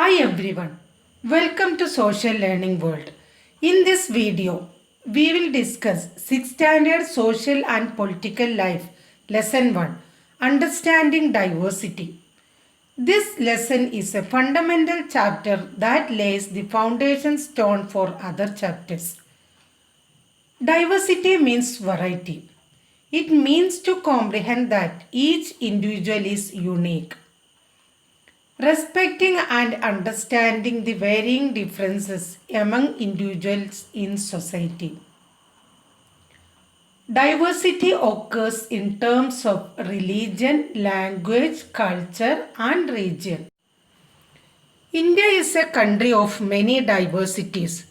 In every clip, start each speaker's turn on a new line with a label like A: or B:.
A: Hi everyone, welcome to Social Learning World. In this video, we will discuss 6th Standard Social and Political Life, Lesson 1, Understanding Diversity. This lesson is a fundamental chapter that lays the foundation stone for other chapters. Diversity means variety. It means to comprehend that each individual is unique. Respecting and understanding the varying differences among individuals in society. Diversity occurs in terms of religion, language, culture, and region. India is a country of many diversities.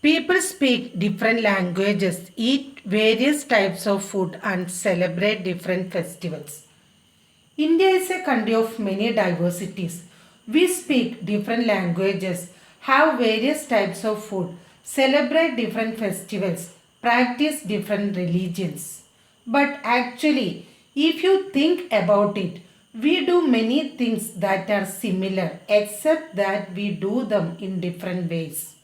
A: People speak different languages, eat various types of food, and celebrate different festivals. India is a country of many diversities. We speak different languages, have various types of food, celebrate different festivals, practice different religions. But actually, if you think about it, we do many things that are similar except that we do them in different ways.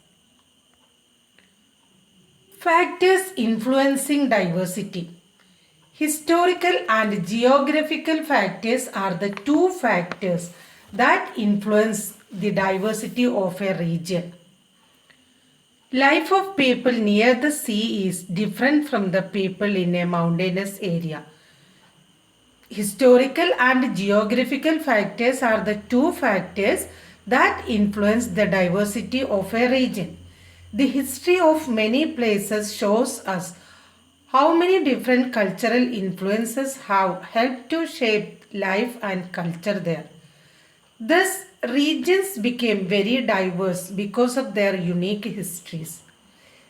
A: Factors influencing diversity. Historical and geographical factors are the two factors that influence the diversity of a region. Life of people near the sea is different from the people in a mountainous area. Historical and geographical factors are the two factors that influence the diversity of a region. The history of many places shows us how many different cultural influences have helped to shape life and culture there. Thus, regions became very diverse because of their unique histories.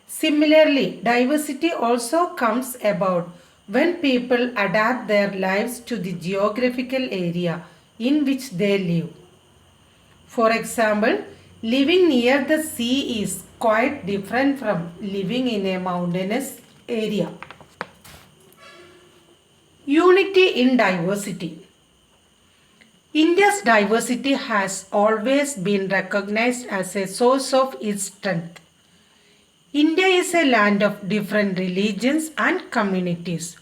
A: Similarly, diversity also comes about when people adapt their lives to the geographical area in which they live. For example, living near the sea is quite different from living in a mountainous area. Unity in diversity. India's diversity has always been recognized as a source of its strength. India is a land of different religions and communities.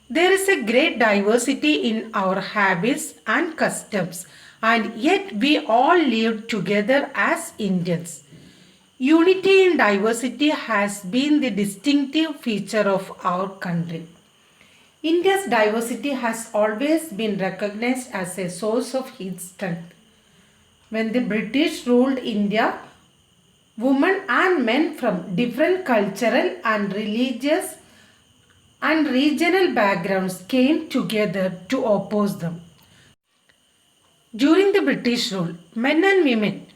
A: There is a great diversity in our habits and customs, and yet we all live together as Indians. Unity in diversity has been the distinctive feature of our country. India's diversity has always been recognized as a source of its strength. When the British ruled India, women and men from different cultural and religious and regional backgrounds came together to oppose them. During the British rule, men and women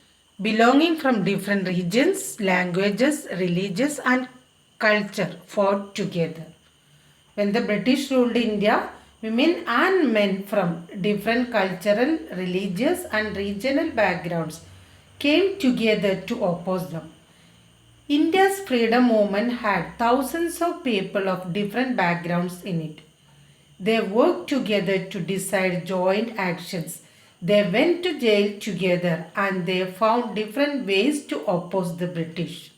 A: belonging from different regions, languages, religions, and culture fought together. When the British ruled India, women and men from different cultural, religious, and regional backgrounds came together to oppose them. India's freedom movement had thousands of people of different backgrounds in it. They worked together to decide joint actions. They went to jail together and they found different ways to oppose the British.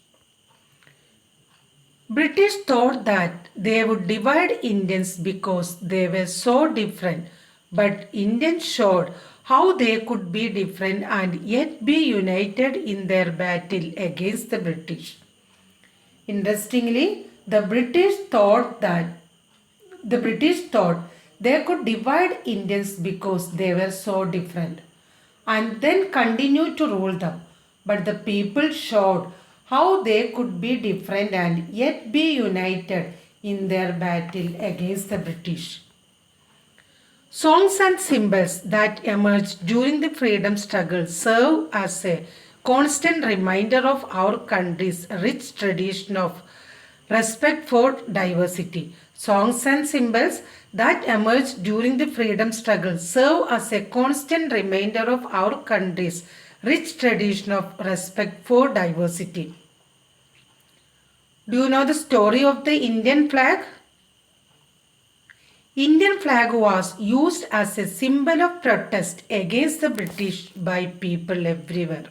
A: British thought that they would divide Indians because they were so different, but Indians showed how they could be different and yet be united in their battle against the British. Interestingly, the British thought they could divide Indians because they were so different and then continue to rule them. But the people showed how they could be different and yet be united in their battle against the British. Songs and symbols that emerged during the freedom struggle serve as a constant reminder of our country's rich tradition of respect for diversity. Songs and symbols that emerged during the freedom struggle serve as a constant reminder of our country's rich tradition of respect for diversity. Do you know the story of the Indian flag? Indian flag was used as a symbol of protest against the British by people everywhere.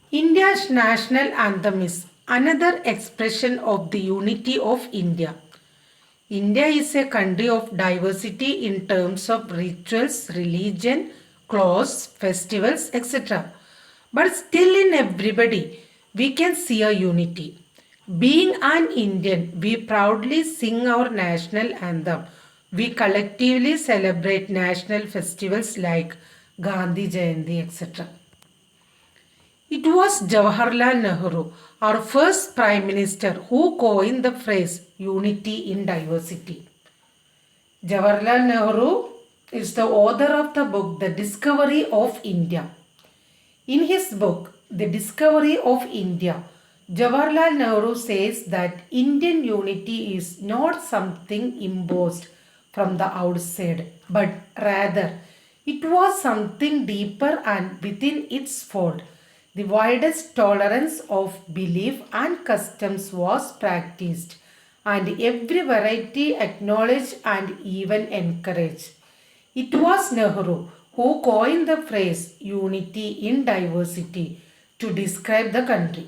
A: India's national anthem is another expression of the unity of India. India is a country of diversity in terms of rituals, religion, clothes, festivals, etc. But still in everybody, we can see a unity. Being an Indian, we proudly sing our national anthem. We collectively celebrate national festivals like Gandhi Jayanti, etc. It was Jawaharlal Nehru, our first Prime Minister, who coined the phrase unity in diversity. Jawaharlal Nehru is the author of the book The Discovery of India. In his book, The Discovery of India, Jawaharlal Nehru says that Indian unity is not something imposed from the outside, but rather it was something deeper and within its fold. The widest tolerance of belief and customs was practiced, and every variety acknowledged and even encouraged. It was Nehru who coined the phrase unity in diversity to describe the country.